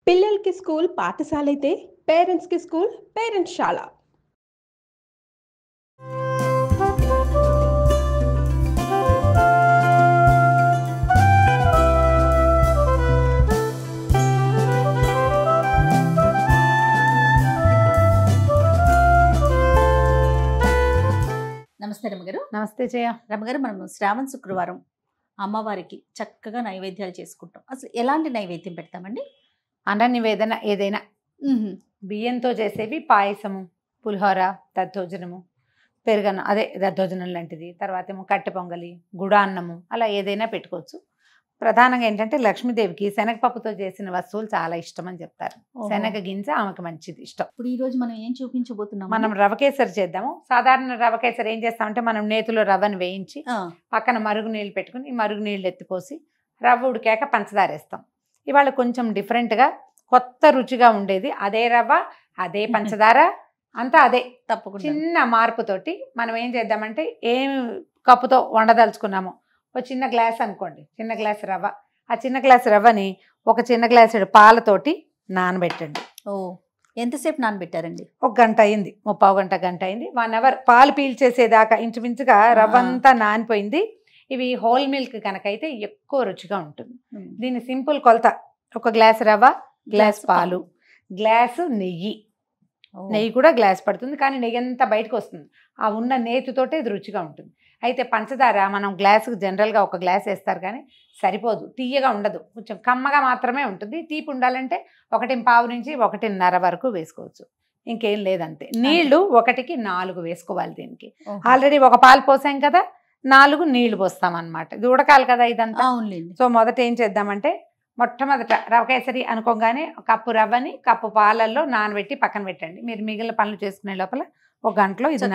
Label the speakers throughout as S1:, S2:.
S1: పిల్లలకి స్కూల్ పాఠశాలైతే పేరెంట్స్‌కి స్కూల్ పేరెంట్స్‌శాల.
S2: నమస్తే రమగారు.
S3: నమస్తే జయ.
S2: రమగారు, మనం శ్రావణ శుక్రవారం అమ్మవారికి చక్కగా నైవేద్యాలు చేసుకుంటాం. అసలు ఎలాంటి నైవేద్యం పెడతామండి?
S3: అన్న నివేదన ఏదైనా బియ్యంతో చేసేవి పాయసము, పులిహోర, దద్దోజనము, పెరుగన్నం, అదే దద్దోజనం లాంటిది, తర్వాత ఏమో కట్టె పొంగలి, గుడాన్నము, అలా ఏదైనా పెట్టుకోవచ్చు. ప్రధానంగా ఏంటంటే లక్ష్మీదేవికి శనగపప్పుతో చేసిన వస్తువులు చాలా ఇష్టం అని చెప్తారు. శనగ గింజ ఆమెకు మంచిది, ఇష్టం.
S2: ఇప్పుడు ఈ రోజు మనం ఏం చూపించబోతున్నాం?
S3: మనం రవకేసరి చేద్దాము. సాధారణ రవకేసరి ఏం చేస్తామంటే మనం నేతిలో రవ్వను వేయించి పక్కన మరుగు నీళ్ళు పెట్టుకుని మరుగు నీళ్ళు ఎత్తిపోసి రవ్వ ఉడికాక పంచదార వేస్తాం. ఇవాళ కొంచెం డిఫరెంట్గా కొత్త రుచిగా ఉండేది అదే రవ్వ అదే పంచదార అంతా అదే,
S2: తప్పకుండా
S3: చిన్న మార్పుతోటి మనం ఏం చేద్దామంటే ఏం కప్పుతో వండదలుచుకున్నామో ఒక చిన్న గ్లాస్ అనుకోండి, చిన్న గ్లాస్ రవ్వ, ఆ చిన్న గ్లాస్ రవ్వని ఒక చిన్న గ్లాసుడు పాలతోటి నానబెట్టండి.
S2: ఎంతసేపు నానబెట్టారండి?
S3: ఒక గంట అయింది, 30 గంట అయింది. 1 అవర్ పాలు పీల్చేసేదాకా ఇంచుమించుగా రవ్వ అంతా నానిపోయింది. ఇవి హోల్ మిల్క్ కనుక అయితే ఎక్కువ రుచిగా ఉంటుంది. దీని సింపుల్ కొలత: ఒక గ్లాస్ రవ్వ, గ్లాస్ పాలు, గ్లాసు నెయ్యి. నెయ్యి కూడా గ్లాస్ పడుతుంది, కానీ నెయ్యి అంతా బయటకు వస్తుంది. ఆ ఉన్న నేతితోటే ఇది రుచిగా ఉంటుంది. అయితే పంచదార మనం గ్లాసుకు జనరల్గా ఒక గ్లాస్ వేస్తారు, కానీ సరిపోదు, తీయగా ఉండదు, కొంచెం కమ్మగా మాత్రమే ఉంటుంది. తీపి ఉండాలంటే 1.25 నుంచి 1.5 వరకు వేసుకోవచ్చు, ఇంకేం లేదంతే. నీళ్లు 1కి 4 వేసుకోవాలి. దీనికి ఆల్రెడీ ఒక పాలు పోసాం కదా, 4 నీళ్లు పోస్తాం అన్నమాట. ఇది ఉడకాలి కదా ఇదంతా. సో మొదట ఏం చేద్దామంటే, మొట్టమొదట రవకేసరి అనుకోగానే కప్పు రవ్వని కప్పు పాలల్లో నానబెట్టి పక్కన పెట్టండి. మీరు మిగిలిన పనులు చేసుకునే లోపల ఒక గంటలో ఇది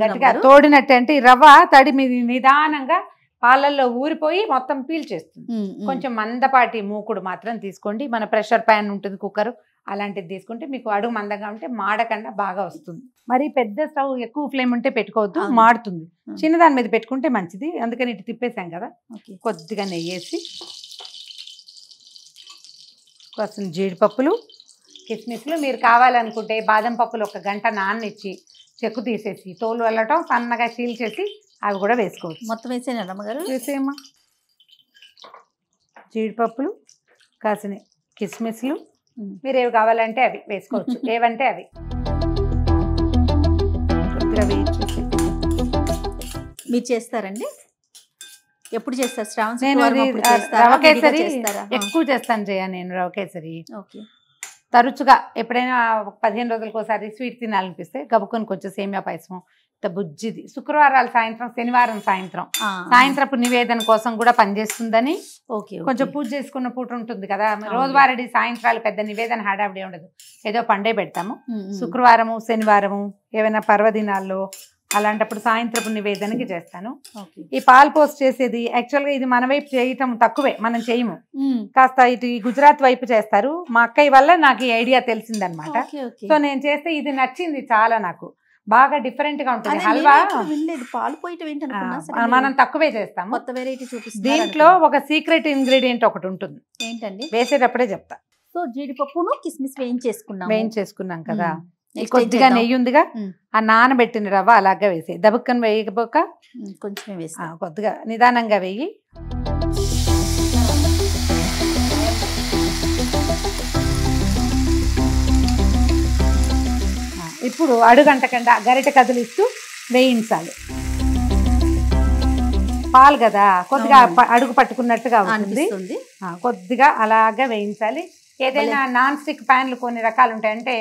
S3: గట్టిగా తోడినట్టు. అంటే ఈ రవ్వ తడి మీద నిదానంగా పాలల్లో ఊరిపోయి మొత్తం పీల్చేస్తుంది. కొంచెం మందపాటి మూకుడు మాత్రం తీసుకోండి. మన ప్రెషర్ ప్యాన్ ఉంటుంది, కుక్కర్, అలాంటిది తీసుకుంటే మీకు అడుగు మందంగా ఉంటే మాడకుండా బాగా వస్తుంది. మరి పెద్ద స్టవ్ ఎక్కువ ఫ్లేమ్ ఉంటే పెట్టుకోవద్దు, మాడుతుంది. చిన్నదాని మీద పెట్టుకుంటే మంచిది. అందుకని ఇటు తిప్పేసాం కదా, కొద్దిగా నెయ్యి వేసి కొంచెం జీడిపప్పులు, కిస్మిస్లు, మీరు కావాలనుకుంటే బాదం పప్పులు 1 గంట నాననిచ్చి చెక్కు తీసేసి తోలు వెళ్ళటం సన్నగా చీల్చేసి అవి కూడా వేసుకోవచ్చు.
S2: మొత్తం వేసేనా రమ్మగారు?
S3: వేసేయమ్మా. జీడిపప్పులు, కాసిన కిస్మిస్లు, మీరు ఏవి కావాలంటే అవి వేసుకోవచ్చు, ఏవంటే అవి కొద్దిగా వేయించేసి.
S2: మీరు చేస్తారండి? ఎప్పుడు చేస్తారు? శ్రావణ
S3: నేను రవకేసరి ఎక్కువ చేస్తాను జయ. నేను రవకేసరి తరచుగా ఎప్పుడైనా 15 రోజులకు ఒకసారి స్వీట్ తినాలనిపిస్తే గబుకొని కొంచెం సేమియా పాయసం, బుజ్జిది, శుక్రవారాలు సాయంత్రం, శనివారం సాయంత్రపు నివేదన కోసం కూడా పనిచేస్తుందని. కొంచెం పూజ చేసుకున్న పూట ఉంటుంది కదా, రోజువారీ సాయంత్రాలు పెద్ద నివేదన హడావిడి ఉండదు, ఏదో పండే పెడతాము. శుక్రవారము, శనివారము, ఏమైనా పర్వదినాల్లో అలాంటప్పుడు సాయంత్రపు నివేదనకి చేస్తాను. ఈ పాలు పోస్ట్ చేసేది యాక్చువల్గా ఇది మన వైపు చేయటం తక్కువే, మనం చేయము. కాస్త ఇటు గుజరాత్ వైపు చేస్తారు. మా అక్కయ్య వల్ల నాకు ఈ ఐడియా తెలిసిందనమాట. సో నేను చేస్తే ఇది నచ్చింది చాలా, నాకు బాగా డిఫరెంట్ గా ఉంటుంది. హల్వా
S2: పాలు పోయటం
S3: మనం తక్కువే చేస్తాము.
S2: కొత్త వెరైటీ చూపిస్తాం.
S3: దీంట్లో ఒక సీక్రెట్ ఇంగ్రీడియంట్ ఒకటి ఉంటుంది,
S2: ఏంటండి?
S3: వేసేటప్పుడే చెప్తా.
S2: సో జీడిపప్పును కిస్మిస్ వేయించేసుకున్నాం
S3: కదా, కొద్దిగా నెయ్యి ఉందిగా, ఆ నానబెట్టిన రవ్వ అలాగే వేసి దబుక్కని వేయకపోక
S2: కొంచెం వేసి
S3: కొద్దిగా నిదానంగా వేయి. ఇప్పుడు అడుగంటకుండా గరిట కదిలిస్తూ వేయించాలి. పాలు కదా కొద్దిగా అడుగు పట్టుకున్నట్టుగా ఉంటుంది, కొద్దిగా అలాగే వేయించాలి. ఏదైనా నాన్ స్టిక్ ప్యాన్లు కొన్ని రకాలు ఉంటాయి, అంటే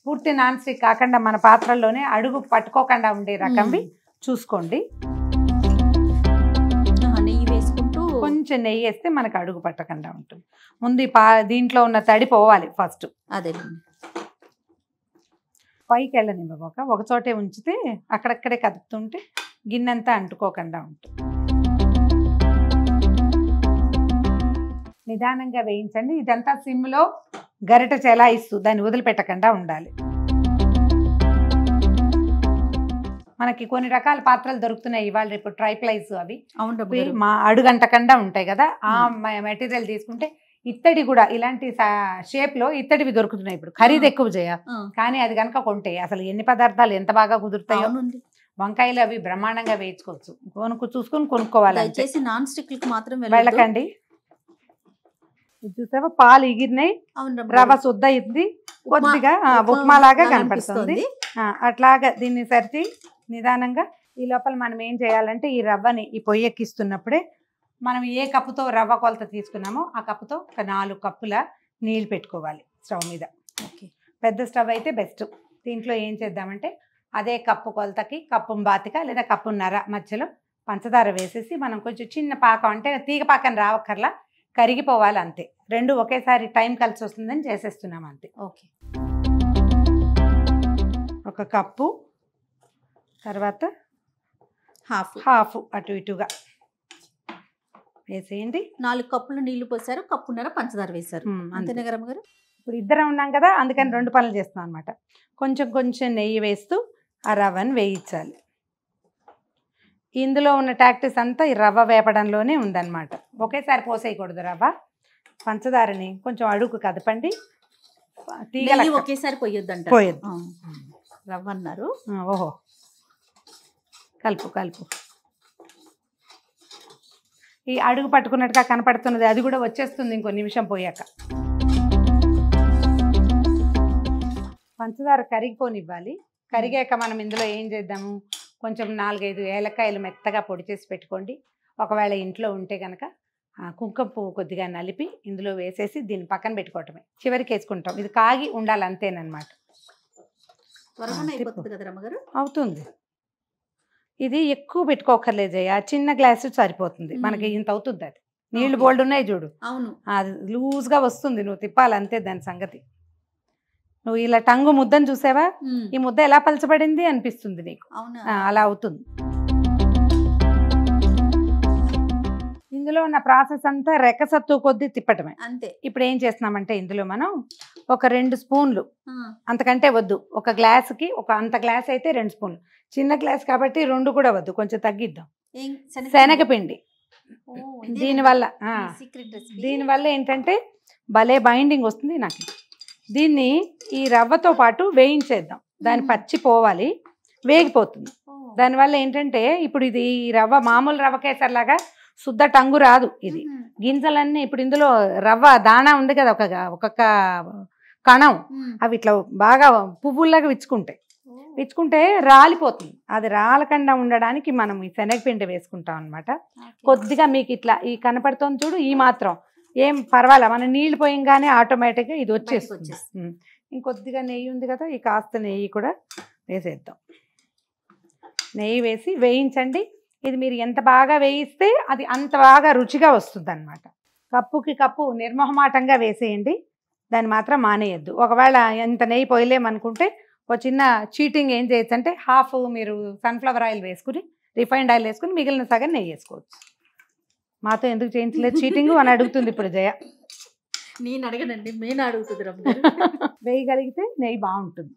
S3: పూర్తి నాన్ స్టిక్ కాకుండా మన పాత్రల్లోనే అడుగు పట్టుకోకుండా ఉండే రకంవి చూసుకోండి.
S2: నెయ్యి వేసుకుంటూ
S3: కొంచెం నెయ్యి వేస్తే మనకు అడుగు పట్టకుండా ఉంటుంది. ముందు దీంట్లో ఉన్న తడి పోవాలి ఫస్ట్.
S2: అదే
S3: పైకి వెళ్ళనివ్వక ఒక చోటే ఉంచితే అక్కడక్కడే కదుపుతుంటే గిన్నెంతా అంటుకోకుండా ఉంటుంది. నిదానంగా వేయించండి. ఇదంతా సిమ్లో గరిట చెలాయిస్తూ దాన్ని వదిలిపెట్టకుండా ఉండాలి. మనకి కొన్ని రకాల పాత్రలు దొరుకుతున్నాయి ఇవాళ రేపు, ట్రైప్లైస్ అవి మా అడుగంటకుండా ఉంటాయి కదా, ఆ మెటీరియల్ తీసుకుంటే ఇత్తడి కూడా ఇలాంటి షేప్ లో ఇత్తడివి దొరుకుతున్నాయి ఇప్పుడు, ఖరీదు ఎక్కువ చేయ, కానీ అది కనుక కొంటే అసలు ఎన్ని పదార్థాలు ఎంత బాగా కుదురుతాయో. వంకాయలు అవి బ్రహ్మాండంగా వేయించుకోవచ్చు, చూసుకొని కొనుక్కోవాలి.
S2: దయచేసి నాన్ స్టిక్ మాత్రం
S3: వెళ్ళకండి. చూసావా పాలు ఎగిరినాయి, రవ్వ శుద్ధ అయింది, కొద్దిగా ఉప్మా లాగా కనపడుతుంది. అట్లాగా దీన్ని సరిచి నిదానంగా ఈ లోపల మనం ఏం చేయాలంటే ఈ రవ్వని ఈ పొయ్యి ఎక్కిస్తున్నప్పుడే మనం ఏ కప్పుతో రవ్వ కొలత తీసుకున్నామో ఆ కప్పుతో ఒక 4 కప్పుల నీళ్ళు పెట్టుకోవాలి స్టవ్ మీద. పెద్ద స్టవ్ అయితే బెస్ట్. దీంట్లో ఏం చేద్దామంటే అదే కప్పు కొలతకి కప్పు బాతిక లేదా కప్పున్నర మధ్యలో పంచదార వేసేసి మనం కొంచెం చిన్న పాకం, అంటే తీగ పాకం రావక్కర్లా, కరిగిపోవాలి అంతే. రెండు ఒకేసారి టైం కలిసి వస్తుందని చేసేస్తున్నాం అంతే.
S2: ఓకే,
S3: ఒక కప్పు, తర్వాత హాఫ్ అటు ఇటుగా వేసేయండి.
S2: 4 కప్పులు నీళ్లు పోసారు, కప్పున్నర పంచదార వేశారు, అంతేనా గారు?
S3: ఇప్పుడు ఇద్దరం ఉన్నాం కదా, అందుకని 2 పనులు చేస్తాం అనమాట. కొంచెం కొంచెం నెయ్యి వేస్తూ ఆ రవ్వని వేయించాలి. ఇందులో ఉన్న టాక్టిస్ అంతా ఈ రవ్వ వేపడంలోనే ఉందన్నమాట. ఒకేసారి పోసేయకూడదు రవ్వ. పంచదారని కొంచెం అడుగు కదపండి,
S2: ఒకేసారి పోయొద్దు. రవ్వ అన్నారు.
S3: ఓహో, కలుపు. ఈ అడుగు పట్టుకున్నట్టుగా కనపడుతున్నది, అది కూడా వచ్చేస్తుంది ఇంకో నిమిషం పోయాక. పంచదార కరిగిపోనివ్వాలి. కరిగాక మనం ఇందులో ఏం చేద్దాము, కొంచెం 4-5 ఏలక్కాయలు మెత్తగా పొడి చేసి పెట్టుకోండి. ఒకవేళ ఇంట్లో ఉంటే కనుక కుంకుమ పువ్వు కొద్దిగా నలిపి ఇందులో వేసేసి దీన్ని పక్కన పెట్టుకోవటమే. చివరికి వేసుకుంటాం. ఇది కాగి ఉండాలి అంతేనమాట. అవుతుంది. ఇది ఎక్కువ పెట్టుకోకర్లేదు జయ, చిన్న గ్లాసు సరిపోతుంది మనకి. ఇంత అవుతుంది. అది నీళ్లు బోల్డ్ ఉన్నాయి చూడు, అది లూజ్గా వస్తుంది, నువ్వు తిప్పాలి అంతే దాని సంగతి. నువ్వు ఇలా టంగు ముద్దను చూసావా, ఈ ముద్ద ఎలా పలచబడింది అనిపిస్తుంది నీకు, అలా అవుతుంది. ఇందులో ఉన్న ప్రాసెస్ అంతా రెక్కసత్తు కొద్దీ తిప్పటమే
S2: అంతే.
S3: ఇప్పుడు ఏం చేస్తున్నామంటే ఇందులో మనం ఒక 2 స్పూన్లు, అంతకంటే వద్దు, ఒక గ్లాసుకి అంత గ్లాస్ అయితే 2 స్పూన్లు, చిన్న గ్లాస్ కాబట్టి 2 కూడా వద్దు, కొంచెం తగ్గిద్దాం. శనగపిండి. దీనివల్ల ఏంటంటే భలే బైండింగ్ వస్తుంది నాకు. దీన్ని ఈ రవ్వతో పాటు వేయించేద్దాం, దాని పచ్చి పోవాలి, వేగిపోతుంది. దానివల్ల ఏంటంటే ఇప్పుడు ఇది రవ్వ మామూలు రవ్వ కేసరిలాగా శుద్ధ టంగు రాదు. ఇది గింజలన్నీ ఇప్పుడు ఇందులో రవ్వ దాణా ఉంది కదా, ఒక్కొక్క కణం, అవి ఇట్లా బాగా పువ్వుల్లాగా విచ్చుకుంటే రాలిపోతుంది. అది రాలకుండా ఉండడానికి మనం ఈ శనగపిండి వేసుకుంటాం అనమాట. కొద్దిగా మీకు ఇట్లా ఈ కనపడుతుంది చూడు, ఈ మాత్రం ఏం పర్వాలే, మనం నీళ్లు పోయంగానే ఆటోమేటిక్గా ఇది వచ్చేస్తుంది. ఇంకొద్దిగా నెయ్యి ఉంది కదా, ఈ కాస్త నెయ్యి కూడా వేసేద్దాం. నెయ్యి వేసి వేయించండి. ఇది మీరు ఎంత బాగా వేయిస్తే అది అంత బాగా రుచిగా వస్తుంది అనమాట. కప్పుకి కప్పు నిర్మోహమాటంగా వేసేయండి, దాన్ని మాత్రం మానేయద్దు. ఒకవేళ ఎంత నెయ్యి పోయలేమనుకుంటే ఒక చిన్న చీటింగ్ ఏం చేయొచ్చు అంటే హాఫ్ మీరు సన్ఫ్లవర్ ఆయిల్ వేసుకుని, రిఫైండ్ ఆయిల్ వేసుకుని మిగిలిన సగం నెయ్యి వేసుకోవచ్చు. మాతో ఎందుకు చేయించలేదు చీటింగ్ అని అడుగుతుంది ఇప్పుడు జయ.
S2: నేను అడగనండి, నేను అడుగుతుంది.
S3: వేయగలిగితే నెయ్యి బాగుంటుంది.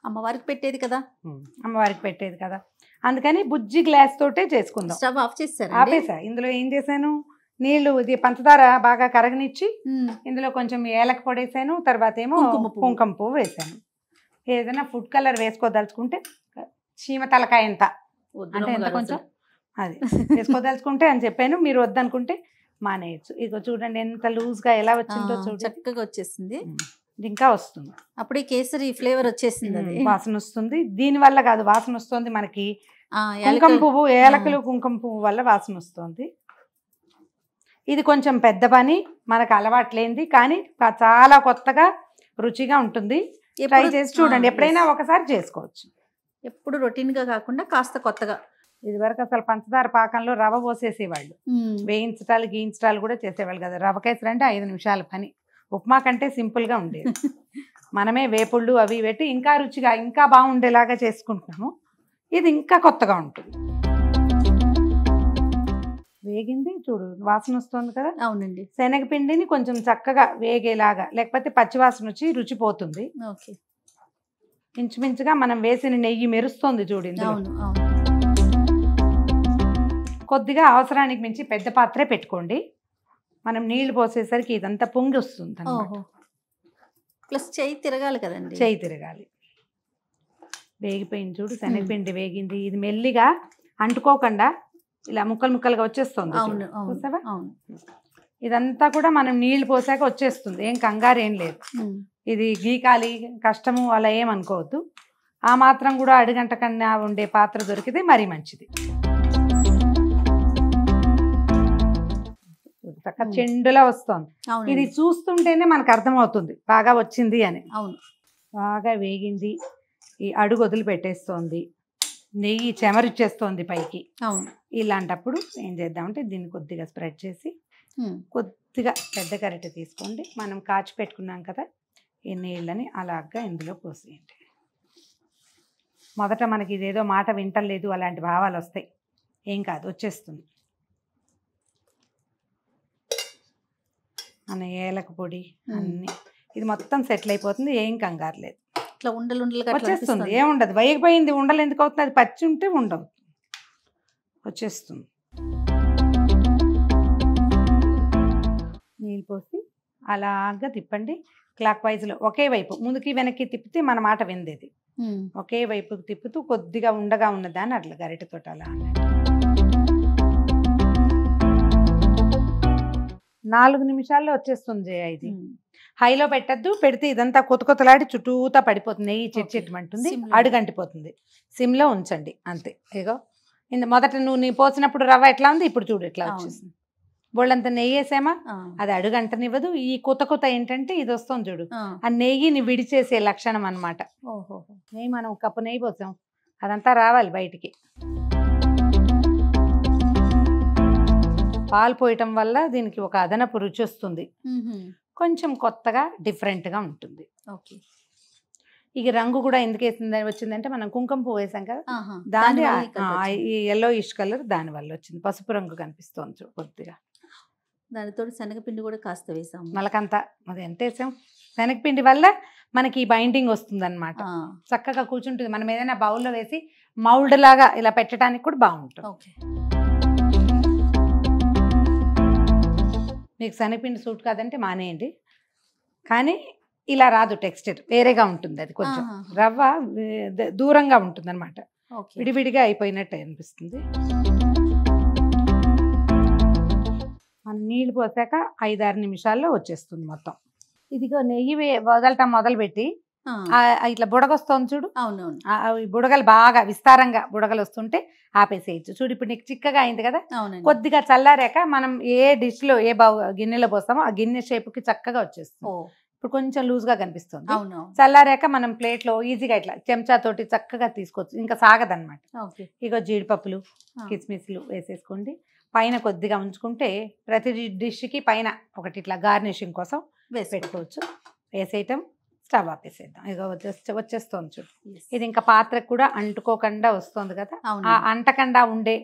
S2: అమ్మవారికి పెట్టేది కదా,
S3: అందుకని బుజ్జి గ్లాస్ తోటే చేసుకుందాం.
S2: స్టవ్ ఆఫ్ చేశారు?
S3: ఆపేసా. ఇందులో ఏం చేశాను, నీళ్లు ఇది పంచదార బాగా కరగనిచ్చి ఇందులో కొంచెం ఏలక పొడేసాను, తర్వాత ఏమో కుంకుమ పువ్వు వేసాను. ఏదైనా ఫుడ్ కలర్ వేసుకోదలుచుకుంటే చీమ తలకాయ ఎంత అంటే ఎంత కొంచెం అది వేసుకోదలుచుకుంటే అని చెప్పాను. మీరు వద్దనుకుంటే మానేయచ్చు. ఇదిగో చూడండి ఎంత లూజ్గా ఎలా వచ్చిందో చూడండి,
S2: చక్కగా వచ్చేసింది.
S3: ఇంకా వస్తుంది,
S2: అప్పుడే కేసరి ఫ్లేవర్ వచ్చేసింది,
S3: వాసన వస్తుంది. దీనివల్ల కాదు వాసన వస్తుంది మనకి, కుంకుమ పువ్వు, ఏలకలు కుంకుమ పువ్వు వల్ల వాసన వస్తుంది. ఇది కొంచెం పెద్ద పని, మనకు అలవాట్లేంది, కానీ చాలా కొత్తగా రుచిగా ఉంటుంది. ట్రై చేసి చూడండి, ఎప్పుడైనా ఒకసారి చేసుకోవచ్చు.
S2: ఎప్పుడు రొటీన్గా కాకుండా కాస్త కొత్తగా.
S3: ఇదివరకు అసలు పంచదార పాకంలో రవ్వ పోసేసేవాళ్ళు, వేయించటాలు గీయించటాలు కూడా చేసేవాళ్ళు కదా. రవ్వ కేసరి అంటే 5 నిమిషాల పని. ఉప్మా కంటే సింపుల్గా ఉండేది. మనమే వేపుళ్ళు అవి పెట్టి ఇంకా రుచిగా ఇంకా బాగుండేలాగా చేసుకుంటున్నాము. ఇది ఇంకా కొత్తగా ఉంటుంది. వేగింది చూడు, వాసన వస్తుంది కదా.
S2: అవునండి.
S3: శనగపిండిని కొంచెం చక్కగా వేగేలాగా, లేకపోతే పచ్చివాసన వచ్చి రుచి పోతుంది. ఇంచుమించుగా మనం వేసిన నెయ్యి మెరుస్తుంది చూడు. కొద్దిగా అవసరానికి మించి పెద్ద పాత్రే పెట్టుకోండి. మనం నీళ్లు పోసేసరికి ఇదంతా పొంగి వస్తుంది అన్నమాట.
S2: ఓహో. ప్లస్ చెయ్యి తిరగాలి కదండి.
S3: చేయి తిరగాలి. వేగిపోయింది చూడు, శనగపిండి వేగింది. ఇది మెల్లిగా అంటుకోకుండా ఇలా ముక్కలు ముక్కలుగా వచ్చేస్తుంది.
S2: అవును అవును
S3: చూసావా?
S2: అవును.
S3: ఇదంతా కూడా మనం నీళ్లు పోసాక వచ్చేస్తుంది, ఏం కంగారు ఏం లేదు. ఇది గీకాలి కష్టము అలా ఏమనుకోవద్దు. ఆ మాత్రం కూడా అడుగంట కన్నా ఉండే పాత్ర దొరికితే మరీ మంచిది. చక్కగా చెండులా వస్తుంది. ఇది చూస్తుంటేనే మనకు అర్థమవుతుంది బాగా వచ్చింది అని.
S2: అవును,
S3: బాగా వేగింది. ఈ అడుగు వదిలి పెట్టేస్తోంది, నెయ్యి చెమరిచ్చేస్తోంది పైకి.
S2: అవును.
S3: ఇలాంటప్పుడు ఏం చేద్దామంటే దీన్ని కొద్దిగా స్ప్రెడ్ చేసి కొద్దిగా పెద్ద గరిటె తీసుకోండి. మనం కాచి పెట్టుకున్నాం కదా ఈ నీళ్ళని అలాగా ఇందులో పోసేయండి. మొదట మనకి ఇదేదో మాట వింటలేదు అలాంటి భావాలు వస్తాయి, ఏం కాదు, వచ్చేస్తుంది. మన ఏలక పొడి అన్నీ ఇది మొత్తం సెటిల్ అయిపోతుంది, ఏం కంగారు లేదు.
S2: ఇట్లా ఉండలు ఉండలుగా
S3: వచ్చేస్తుంది, ఏముండదు. వేగిపోయింది, ఉండలు ఎందుకు అవుతుంది? అది పచ్చి ఉంటే ఉండవు, వచ్చేస్తుంది. నీళ్ళు పోసి అలాగా తిప్పండి క్లాక్ వైజ్లో. ఒకే వైపు ముందుకి వెనక్కి తిప్పితే మన మాట విందేది. ఒకే వైపుకి తిప్పుతూ కొద్దిగా ఉండగా ఉన్నదాన్ని అట్లా గరిటెతో అలా 4 నిమిషాల్లో వచ్చేస్తుంది జయ. ఇది హైలో పెట్టద్దు, పెడితే ఇదంతా కొత్తలాడి చుట్టూతా పడిపోతుంది, నెయ్యి చెట్మంటుంది, అడుగంటిపోతుంది. సిమ్లో ఉంచండి అంతే. ఇగో మొదట నీ పోసినప్పుడు రవ్వ ఎట్లా ఉంది, ఇప్పుడు చూడు ఎట్లా వచ్చేసింది. బోళ్ళంత నెయ్యి వేసామా, అది అడుగంటనివ్వదు. ఈ కొత్త ఏంటంటే ఇది వస్తుంది చూడు, ఆ నెయ్యిని విడిచేసే లక్షణం అన్నమాట.
S2: ఓహో.
S3: నెయ్యి మనం 1 కప్పు నెయ్యి పోసాం, అదంతా రావాలి బయటికి. పాలు పోయటం వల్ల దీనికి ఒక అదనపు రుచి వస్తుంది, కొంచెం కొత్తగా డిఫరెంట్గా ఉంటుంది.
S2: ఓకే.
S3: ఇక రంగు కూడా ఎందుకు వచ్చిందంటే మనం కుంకుమ పువ్వు వేసాం కదా, దాని ఈ yellowish కలర్ దాని వల్ల వచ్చింది. పసుపు రంగు కనిపిస్తుంది కొద్దిగా.
S2: దానితో శనగపిండి కూడా కాస్త వేసాము,
S3: మలకంతా అది ఎంత వేసాం. శనగపిండి వల్ల మనకి ఈ బైండింగ్ వస్తుంది అనమాట, చక్కగా కూర్చుంటుంది. మనం ఏదైనా బౌల్లో వేసి మౌల్డ్ లాగా ఇలా పెట్టడానికి కూడా బాగుంటుంది.
S2: ఓకే.
S3: మీకు శనగపిండి సూట్ కాదంటే మానేయండి, కానీ ఇలా రాదు, టెక్స్చర్ వేరేగా ఉంటుంది. అది కొంచెం రవ్వ దూరంగా ఉంటుంది అనమాట, విడివిడిగా అయిపోయినట్టు అనిపిస్తుంది. మనం నీళ్ళు పోసాక 5-6 నిమిషాల్లో వచ్చేస్తుంది మొత్తం. ఇదిగో నెయ్యి వదలటం మొదలుపెట్టి ఇట్లా బుడగొస్తుంది చూడు.
S2: అవునవును.
S3: బుడగలు బాగా విస్తారంగా బుడగలు వస్తుంటే ఆపేసేయచ్చు. చూడు ఇప్పుడు నీకు చిక్కగా అయింది కదా, కొద్దిగా చల్లారాక మనం ఏ డిష్లో ఏ గిన్నెలో పోస్తామో ఆ గిన్నె షేప్కి చక్కగా వచ్చేస్తుంది. ఇప్పుడు కొంచెం లూజ్గా కనిపిస్తుంది. చల్లారాక మనం ప్లేట్లో ఈజీగా ఇట్లా చెంచాతోటి చక్కగా తీసుకోవచ్చు, ఇంకా సాగదన్నమాట. ఇగో జీడిపప్పులు కిస్మిస్లు వేసేసుకోండి, పైన కొద్దిగా ఉంచుకుంటే ప్రతి డిష్కి పైన ఒకటి ఇట్లా గార్నిషింగ్ కోసం పెట్టుకోవచ్చు. వేసేయటం, స్టవ్ ఆపేసేద్దాం. ఇక వచ్చేస్తుంది చూడు. ఇది ఇంకా పాత్రకు కూడా అంటుకోకుండా వస్తుంది కదా, ఆ అంటకుండా ఉండే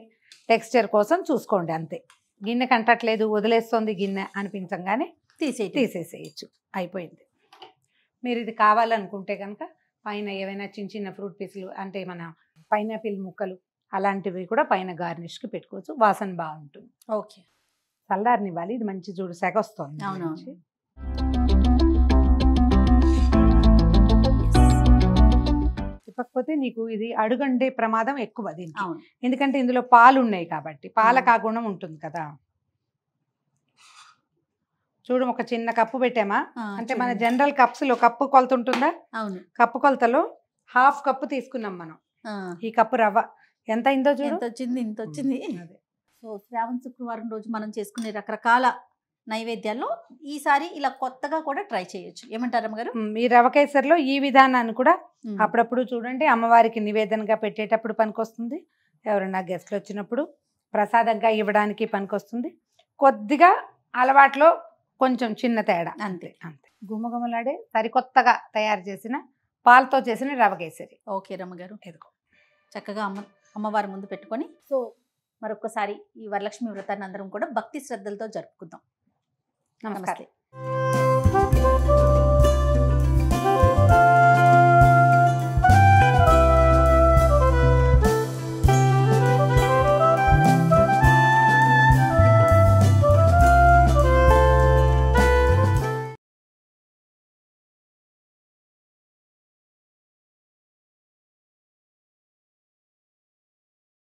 S3: టెక్స్చర్ కోసం చూసుకోండి అంతే. గిన్నె కంటట్లేదు, వదిలేస్తుంది గిన్నె అనిపించగానే తీసేసేయచ్చు, అయిపోయింది. మీరు ఇది కావాలనుకుంటే కనుక పైన ఏవైనా చిన్న చిన్న ఫ్రూట్ పీసులు అంటే మన పైనాపిల్ ముక్కలు అలాంటివి కూడా పైన గార్నిష్కి పెట్టుకోవచ్చు, వాసన బాగుంటుంది.
S2: ఓకే.
S3: చల్లారనివ్వాలి, ఇది మంచి చూడు సెగ వస్తుంది.
S2: అవునవును.
S3: తిప్పకపోతే నీకు ఇది అడుగండే ప్రమాదం ఎక్కువ దీనికి, ఎందుకంటే ఇందులో పాలు ఉన్నాయి కాబట్టి. పాలకు ఆ గుణం ఉంటుంది కదా. చూడు, ఒక చిన్న కప్పు పెట్టామా అంటే మన జనరల్ కప్స్ లో కప్పు కొలత ఉంటుందా, కప్పు కొలతలో 1/2 కప్పు తీసుకున్నాం మనం. ఈ కప్పు రవ్వ ఎంత అయిందో చూడు,
S2: ఇంత వచ్చింది. సో శ్రావణ శుక్రవారం రోజు మనం చేసుకునే రకరకాల నైవేద్యాల్లో ఈసారి ఇలా కొత్తగా కూడా ట్రై చేయొచ్చు. ఏమంటారు అమ్మగారు?
S3: ఈ రవ కేసరిలో ఈ విధానాన్ని కూడా అప్పుడప్పుడు చూడండి, అమ్మవారికి నివేదనగా పెట్టేటప్పుడు పనికొస్తుంది, ఎవరైనా గెస్ట్లు వచ్చినప్పుడు ప్రసాదంగా ఇవ్వడానికి పనికొస్తుంది. కొద్దిగా అలవాట్లో కొంచెం చిన్న తేడా, అంతే అంతే. గుమగుమలాడే సరికొత్తగా తయారు చేసిన పాలతో చేసిన రవ కేసరి.
S2: ఓకే రమ్మగారు, ఎదుకో చక్కగా అమ్మవారి ముందు పెట్టుకొని. సో మరొకసారి ఈ వరలక్ష్మి వ్రతాన్ని అందరం కూడా భక్తి శ్రద్ధలతో జరుపుకుందాం. నమస్తే.